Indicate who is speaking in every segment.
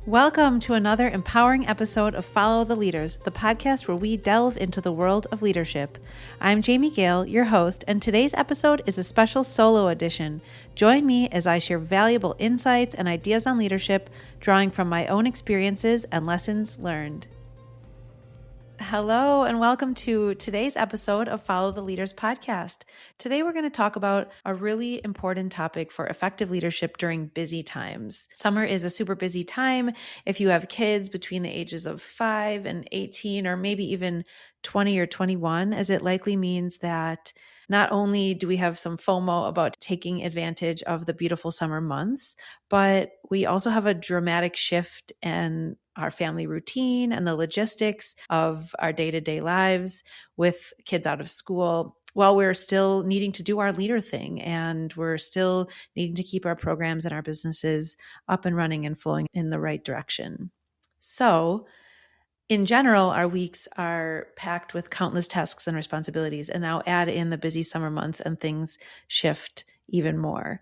Speaker 1: Welcome to another empowering episode of Follow the Leaders, the podcast where we delve into the world of leadership. I'm Jamie Gale, your host, and today's episode is a special solo edition. Join me as I share valuable insights and ideas on leadership, drawing from my own experiences and lessons learned. Hello, and welcome to today's episode of Follow the Leaders podcast. Today, we're going to talk about a really important topic for effective leadership during busy times. Summer is a super busy time. If you have kids between the ages of 5 and 18, or maybe even 20 or 21, as it likely means that not only do we have some FOMO about taking advantage of the beautiful summer months, but we also have a dramatic shift in our family routine and the logistics of our day-to-day lives with kids out of school, while we're still needing to do our leader thing and we're still needing to keep our programs and our businesses up and running and flowing in the right direction. So, in general, our weeks are packed with countless tasks and responsibilities, and now add in the busy summer months and things shift even more.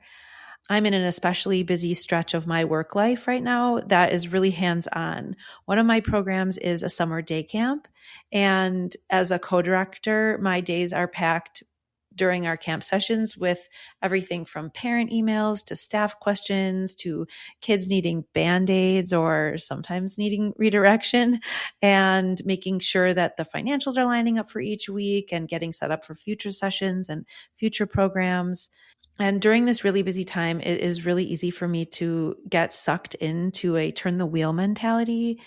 Speaker 1: I'm in an especially busy stretch of my work life right now that is really hands-on. One of my programs is a summer day camp, and as a co-director, my days are packed during our camp sessions with everything from parent emails to staff questions to kids needing Band-Aids or sometimes needing redirection, and making sure that the financials are lining up for each week and getting set up for future sessions and future programs. And during this really busy time, it is really easy for me to get sucked into a turn the wheel mentality,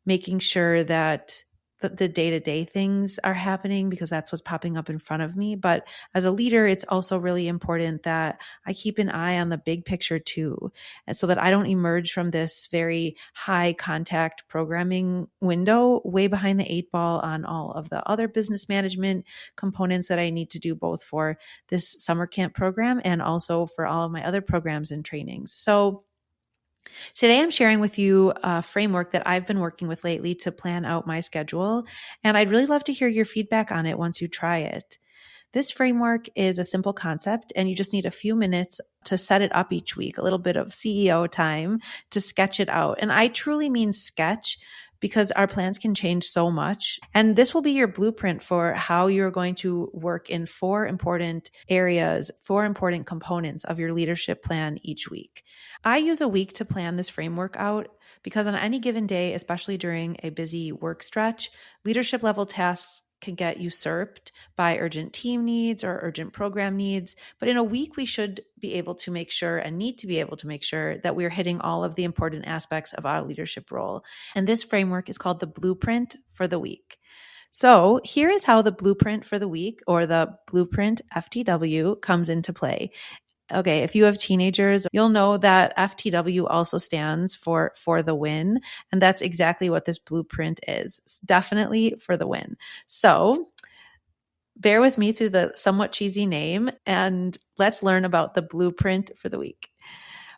Speaker 1: making sure that the day-to-day things are happening because that's what's popping up in front of me. But as a leader, it's also really important that I keep an eye on the big picture too, and so that I don't emerge from this very high contact programming window way behind the 8 ball on all of the other business management components that I need to do both for this summer camp program and also for all of my other programs and trainings. So today, I'm sharing with you a framework that I've been working with lately to plan out my schedule, and I'd really love to hear your feedback on it once you try it. This framework is a simple concept, and you just need a few minutes to set it up each week, a little bit of CEO time to sketch it out. And I truly mean sketch, because our plans can change so much. And this will be your blueprint for how you're going to work in 4 important areas, 4 important components of your leadership plan each week. I use a week to plan this framework out because on any given day, especially during a busy work stretch, leadership level tasks can get usurped by urgent team needs or urgent program needs. But in a week, we should be able to make sure and need to be able to make sure that we're hitting all of the important aspects of our leadership role. And this framework is called the Blueprint for the week. So here is how the Blueprint for the week, or the Blueprint FTW, comes into play. Okay, if you have teenagers, you'll know that FTW also stands for the win. And that's exactly what this blueprint is. It's definitely for the win. So bear with me through the somewhat cheesy name, and let's learn about the blueprint for the week.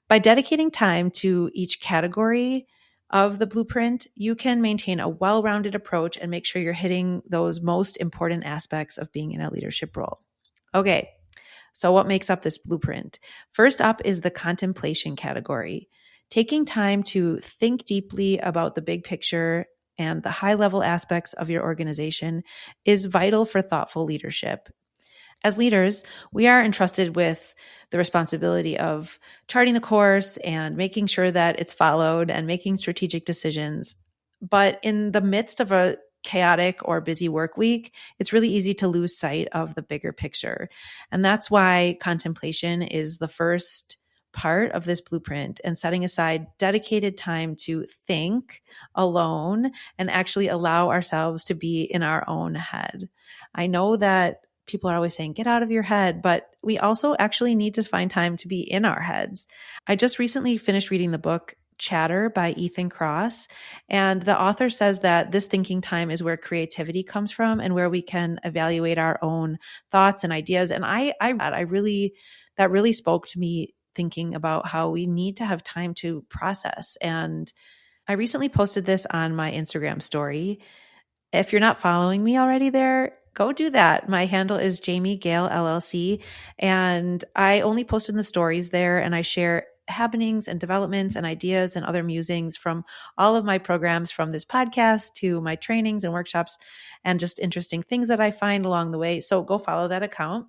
Speaker 1: By dedicating time to each category of the blueprint, you can maintain a well-rounded approach and make sure you're hitting those most important aspects of being in a leadership role. Okay. So what makes up this blueprint? First up is the contemplation category. Taking time to think deeply about the big picture and the high-level aspects of your organization is vital for thoughtful leadership. As leaders, we are entrusted with the responsibility of charting the course and making sure that it's followed and making strategic decisions. But in the midst of a chaotic or busy work week, it's really easy to lose sight of the bigger picture. And that's why contemplation is the first part of this blueprint, and setting aside dedicated time to think alone and actually allow ourselves to be in our own head. I know that people are always saying, get out of your head, but we also actually need to find time to be in our heads. I just recently finished reading the book Chatter by Ethan Kross. And the author says that this thinking time is where creativity comes from and where we can evaluate our own thoughts and ideas. And that really spoke to me, thinking about how we need to have time to process. And I recently posted this on my Instagram story. If you're not following me already there, go do that. My handle is Jamie Gale LLC. And I only post in the stories there, and I share happenings and developments and ideas and other musings from all of my programs, from this podcast to my trainings and workshops, and just interesting things that I find along the way. So go follow that account.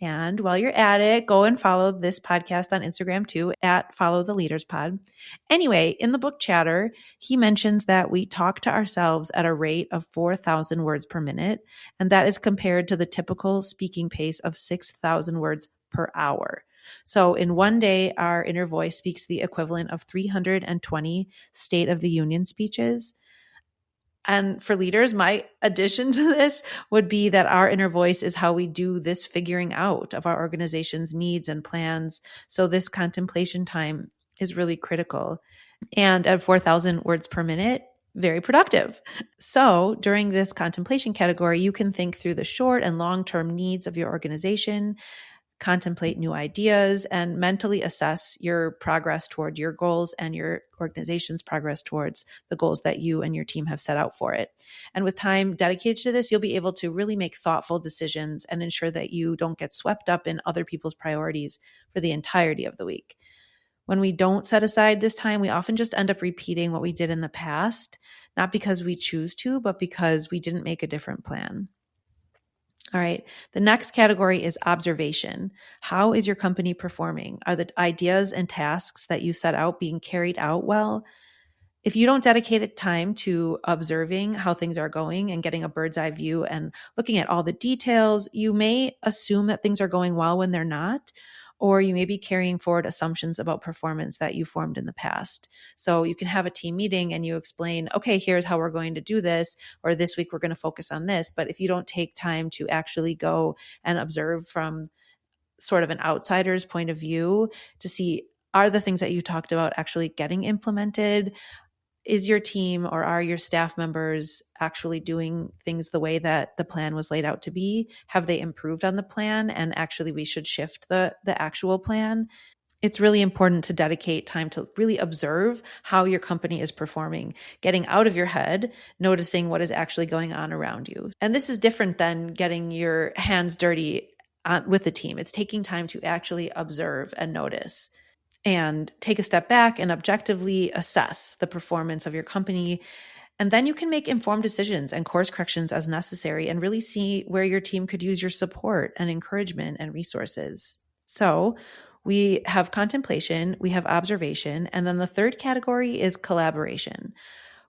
Speaker 1: And while you're at it, go and follow this podcast on Instagram too, at Follow the Leaders Pod. Anyway, in the book Chatter, he mentions that we talk to ourselves at a rate of 4,000 words per minute, and that is compared to the typical speaking pace of 6,000 words per hour. So in one day, our inner voice speaks the equivalent of 320 State of the Union speeches. And for leaders, my addition to this would be that our inner voice is how we do this figuring out of our organization's needs and plans. So this contemplation time is really critical. And at 4,000 words per minute, very productive. So during this contemplation category, you can think through the short and long-term needs of your organization, contemplate new ideas, and mentally assess your progress toward your goals and your organization's progress towards the goals that you and your team have set out for it. And with time dedicated to this, you'll be able to really make thoughtful decisions and ensure that you don't get swept up in other people's priorities for the entirety of the week. When we don't set aside this time, we often just end up repeating what we did in the past, not because we choose to, but because we didn't make a different plan. All right. The next category is observation. How is your company performing? Are the ideas and tasks that you set out being carried out well? If you don't dedicate time to observing how things are going and getting a bird's eye view and looking at all the details, you may assume that things are going well when they're not, or you may be carrying forward assumptions about performance that you formed in the past. So you can have a team meeting and you explain, okay, here's how we're going to do this, or this week we're going to focus on this. But if you don't take time to actually go and observe from sort of an outsider's point of view to see, are the things that you talked about actually getting implemented? Is your team or are your staff members actually doing things the way that the plan was laid out to be? Have they improved on the plan? And actually, we should shift the actual plan. It's really important to dedicate time to really observe how your company is performing, getting out of your head, noticing what is actually going on around you. And this is different than getting your hands dirty with the team. It's taking time to actually observe and notice, and take a step back and objectively assess the performance of your company. And then you can make informed decisions and course corrections as necessary and really see where your team could use your support and encouragement and resources. So we have contemplation, we have observation, and then the third category is collaboration.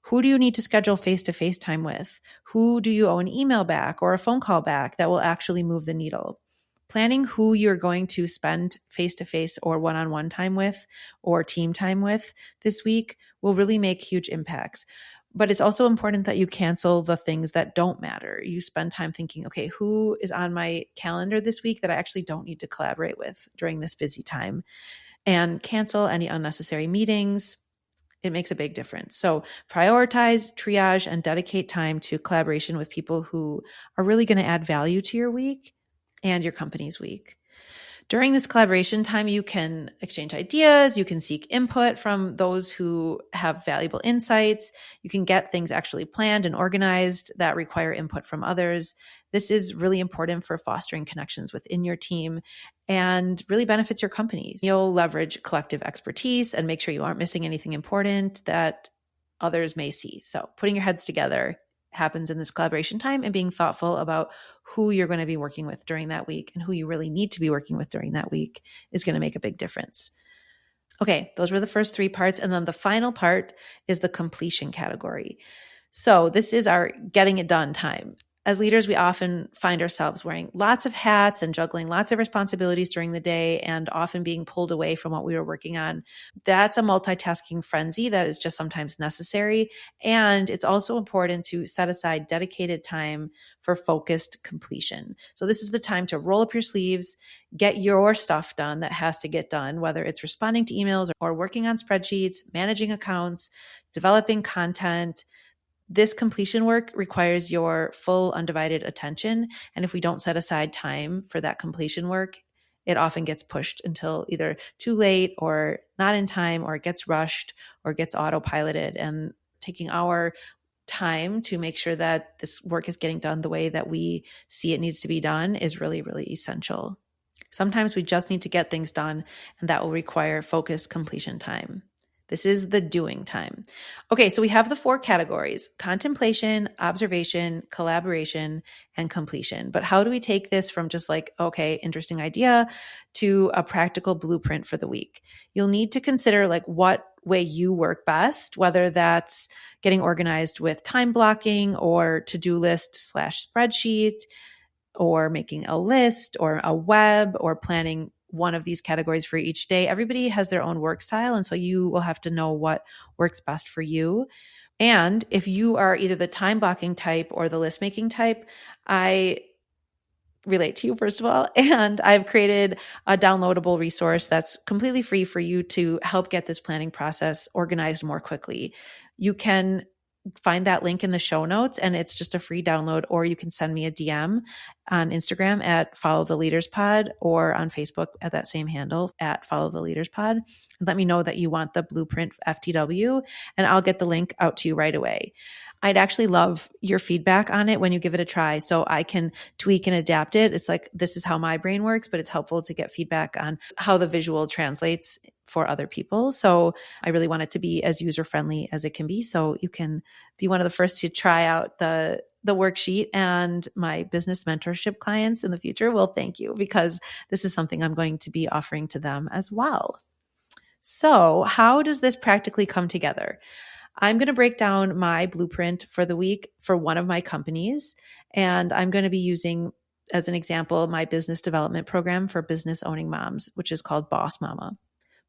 Speaker 1: Who do you need to schedule face-to-face time with? Who do you owe an email back or a phone call back that will actually move the needle? Planning who you're going to spend face-to-face or one-on-one time with or team time with this week will really make huge impacts. But it's also important that you cancel the things that don't matter. You spend time thinking, okay, who is on my calendar this week that I actually don't need to collaborate with during this busy time? And cancel any unnecessary meetings. It makes a big difference. So prioritize, triage, and dedicate time to collaboration with people who are really going to add value to your week and your company's week. During this collaboration time, you can exchange ideas, you can seek input from those who have valuable insights, you can get things actually planned and organized that require input from others. This is really important for fostering connections within your team and really benefits your companies. You'll leverage collective expertise and make sure you aren't missing anything important that others may see. So putting your heads together happens in this collaboration time, and being thoughtful about who you're going to be working with during that week and who you really need to be working with during that week is going to make a big difference. Okay, those were the first three parts. And then the final part is the completion category. So this is our getting it done time. As leaders, we often find ourselves wearing lots of hats and juggling lots of responsibilities during the day and often being pulled away from what we were working on. That's a multitasking frenzy that is just sometimes necessary. And it's also important to set aside dedicated time for focused completion. So this is the time to roll up your sleeves, get your stuff done that has to get done, whether it's responding to emails or working on spreadsheets, managing accounts, developing content. This completion work requires your full undivided attention. And if we don't set aside time for that completion work, it often gets pushed until either too late or not in time, or it gets rushed or gets autopiloted. And taking our time to make sure that this work is getting done the way that we see it needs to be done is really, really essential. Sometimes we just need to get things done, and that will require focused completion time. This is the doing time. Okay, so we have the 4 categories: contemplation, observation, collaboration, and completion. But how do we take this from just like, okay, interesting idea, to a practical blueprint for the week? You'll need to consider like what way you work best, whether that's getting organized with time blocking or to-do list / spreadsheet, or making a list or a web, or planning one of these categories for each day. Everybody has their own work style. And so you will have to know what works best for you. And if you are either the time blocking type or the list making type, I relate to you, first of all. And I've created a downloadable resource that's completely free for you to help get this planning process organized more quickly. You can find that link in the show notes, and it's just a free download, or you can send me a DM on Instagram at Follow the Leaders Pod, or on Facebook at that same handle at Follow the Leaders Pod. Let me know that you want the Blueprint FTW, and I'll get the link out to you right away. I'd actually love your feedback on it when you give it a try, so I can tweak and adapt it. It's like, this is how my brain works, but it's helpful to get feedback on how the visual translates for other people. So I really want it to be as user-friendly as it can be. So you can be one of the first to try out the worksheet, and my business mentorship clients in the future will thank you, because this is something I'm going to be offering to them as well. So how does this practically come together? I'm going to break down my blueprint for the week for one of my companies, and I'm going to be using, as an example, my business development program for business owning moms, which is called Boss Mama.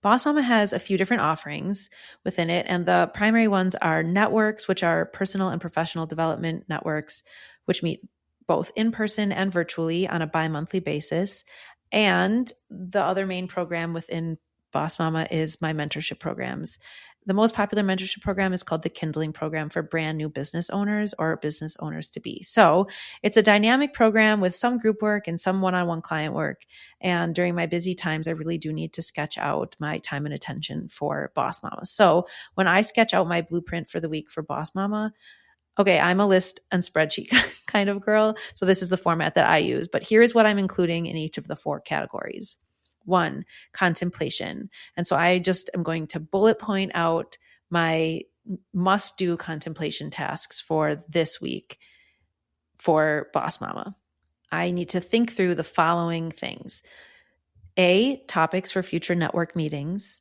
Speaker 1: Boss Mama has a few different offerings within it, and the primary ones are networks, which are personal and professional development networks, which meet both in person and virtually on a bi-monthly basis. And the other main program within Boss Mama is my mentorship programs. The most popular mentorship program is called the Kindling Program for brand new business owners or business owners to be. So it's a dynamic program with some group work and some one-on-one client work. And during my busy times, I really do need to sketch out my time and attention for Boss Mama. So when I sketch out my blueprint for the week for Boss Mama, okay, I'm a list and spreadsheet kind of girl. So this is the format that I use. But here's what I'm including in each of the 4 categories. 1, contemplation. And so I just am going to bullet point out my must-do contemplation tasks for this week for Boss Mama. I need to think through the following things. A, topics for future network meetings.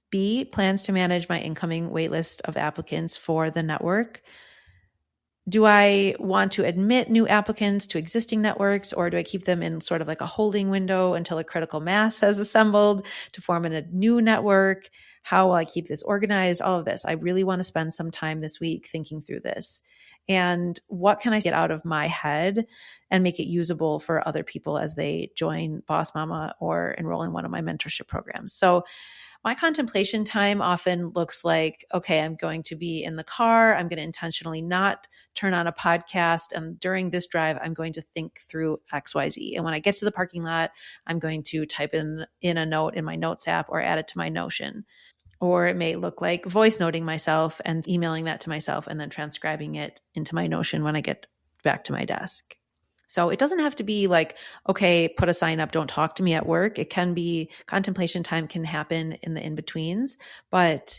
Speaker 1: B, plans to manage my incoming waitlist of applicants for the network. Do I want to admit new applicants to existing networks, or do I keep them in sort of like a holding window until a critical mass has assembled to form a new network? How will I keep this organized? All of this. I really want to spend some time this week thinking through this. And what can I get out of my head and make it usable for other people as they join Boss Mama or enroll in one of my mentorship programs? So my contemplation time often looks like, okay, I'm going to be in the car. I'm going to intentionally not turn on a podcast. And during this drive, I'm going to think through XYZ. And when I get to the parking lot, I'm going to type in a note in my notes app or add it to my Notion. Or it may look like voice noting myself and emailing that to myself and then transcribing it into my Notion when I get back to my desk. So it doesn't have to be like, okay, put a sign up, don't talk to me at work. It can be, contemplation time can happen in the in-betweens, but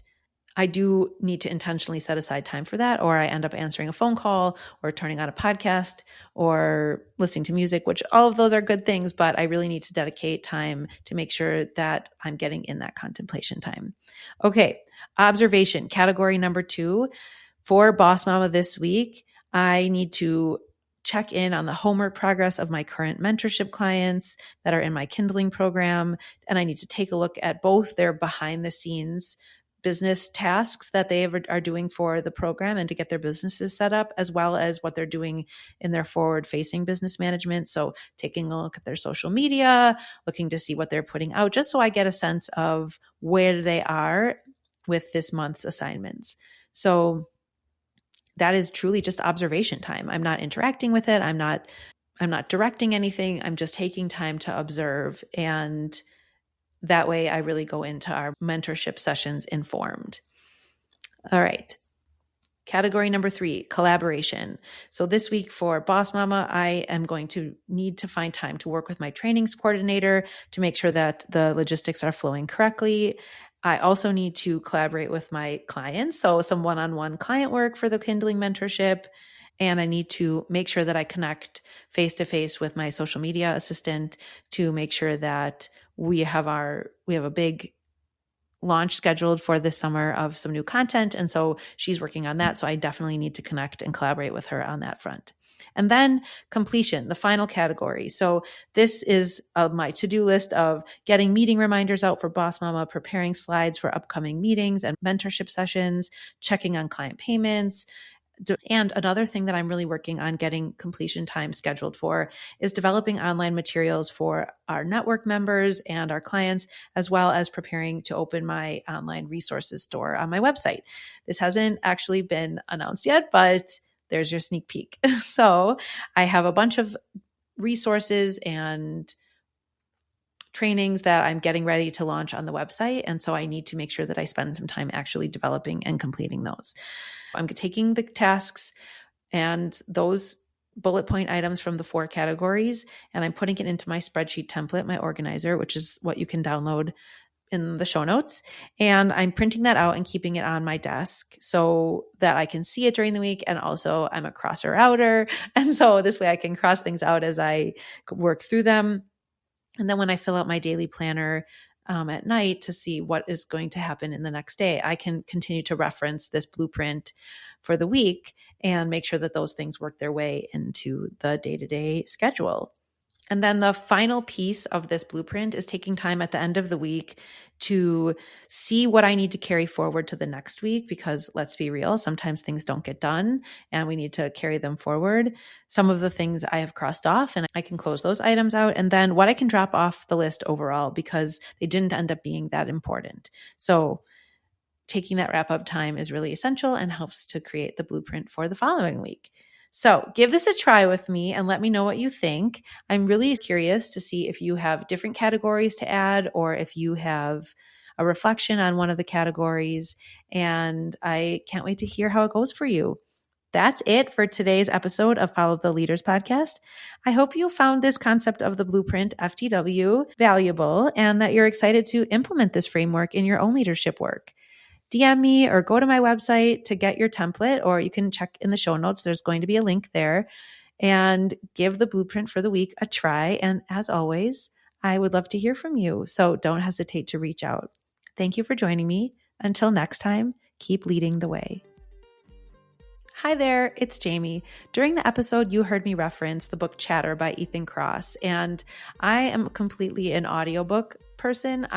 Speaker 1: I do need to intentionally set aside time for that, or I end up answering a phone call or turning on a podcast or listening to music, which all of those are good things, but I really need to dedicate time to make sure that I'm getting in that contemplation time. Okay, observation, category number 2. For Boss Mama this week, I need to check in on the homework progress of my current mentorship clients that are in my Kindling program. And I need to take a look at both their behind the scenes business tasks that they are doing for the program and to get their businesses set up, as well as what they're doing in their forward facing business management. So taking a look at their social media, looking to see what they're putting out, just so I get a sense of where they are with this month's assignments. So that is truly just observation time. I'm not interacting with it. I'm not directing anything. I'm just taking time to observe. And that way I really go into our mentorship sessions informed. All right. Category number 3, collaboration. So this week for Boss Mama, I am going to need to find time to work with my trainings coordinator to make sure that the logistics are flowing correctly. I also need to collaborate with my clients. So some one-on-one client work for the Kindling mentorship. And I need to make sure that I connect face-to-face with my social media assistant to make sure that we have a big launch scheduled for this summer of some new content. And so she's working on that. So I definitely need to connect and collaborate with her on that front. And then completion, the final category. So this is my to-do list of getting meeting reminders out for Boss Mama, preparing slides for upcoming meetings and mentorship sessions, checking on client payments. And another thing that I'm really working on getting completion time scheduled for is developing online materials for our network members and our clients, as well as preparing to open my online resources store on my website. This hasn't actually been announced yet, but there's your sneak peek. So I have a bunch of resources and trainings that I'm getting ready to launch on the website. And so I need to make sure that I spend some time actually developing and completing those. I'm taking the tasks and those bullet point items from the 4 categories, and I'm putting it into my spreadsheet template, my organizer, which is what you can download in the show notes. And I'm printing that out and keeping it on my desk so that I can see it during the week. And also I'm a crosser outer. And so this way I can cross things out as I work through them. And then when I fill out my daily planner at night to see what is going to happen in the next day, I can continue to reference this blueprint for the week and make sure that those things work their way into the day-to-day schedule. And then the final piece of this blueprint is taking time at the end of the week to see what I need to carry forward to the next week, because let's be real, sometimes things don't get done and we need to carry them forward. Some of the things I have crossed off and I can close those items out, and then what I can drop off the list overall because they didn't end up being that important. So taking that wrap up time is really essential and helps to create the blueprint for the following week. So give this a try with me and let me know what you think. I'm really curious to see if you have different categories to add or if you have a reflection on one of the categories. And I can't wait to hear how it goes for you. That's it for today's episode of Follow the Leaders podcast. I hope you found this concept of the Blueprint FTW valuable and that you're excited to implement this framework in your own leadership work. DM me or go to my website to get your template, or you can check in the show notes. There's going to be a link there, and give the blueprint for the week a try. And as always, I would love to hear from you. So don't hesitate to reach out. Thank you for joining me. Until next time, keep leading the way. Hi there, it's Jamie. During the episode, you heard me reference the book Chatter by Ethan Kross, and I am completely an audiobook person.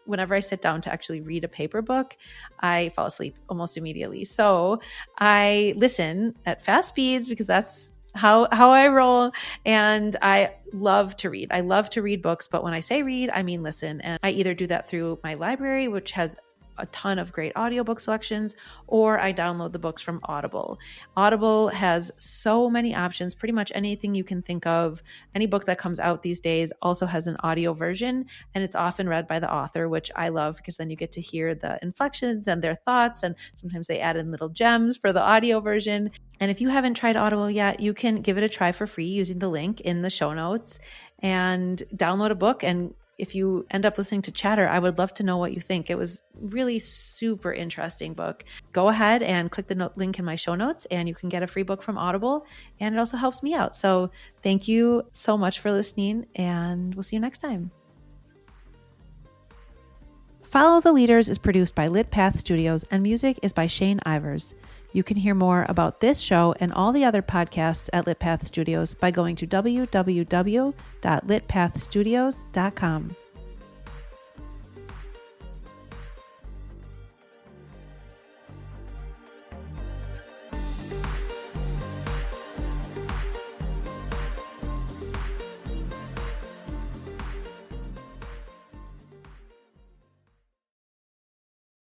Speaker 1: Whenever I sit down to actually read a paper book, I fall asleep almost immediately. So I listen at fast speeds because that's how I roll. And I love to read. I love to read books, but when I say read, I mean listen. And I either do that through my library, which has a ton of great audiobook selections, or I download the books from Audible. Audible has so many options. Pretty much anything you can think of, any book that comes out these days also has an audio version, and it's often read by the author, which I love because then you get to hear the inflections and their thoughts, and sometimes they add in little gems for the audio version. And if you haven't tried Audible yet, you can give it a try for free using the link in the show notes and download a book. And if you end up listening to Chatter, I would love to know what you think. It was really super interesting book. Go ahead and click the link in my show notes and you can get a free book from Audible, and it also helps me out. So thank you so much for listening, and we'll see you next time. Follow the Leaders is produced by Lit Path Studios, and music is by Shane Ivers. You can hear more about this show and all the other podcasts at Lit Path Studios by going to www.litpathstudios.com.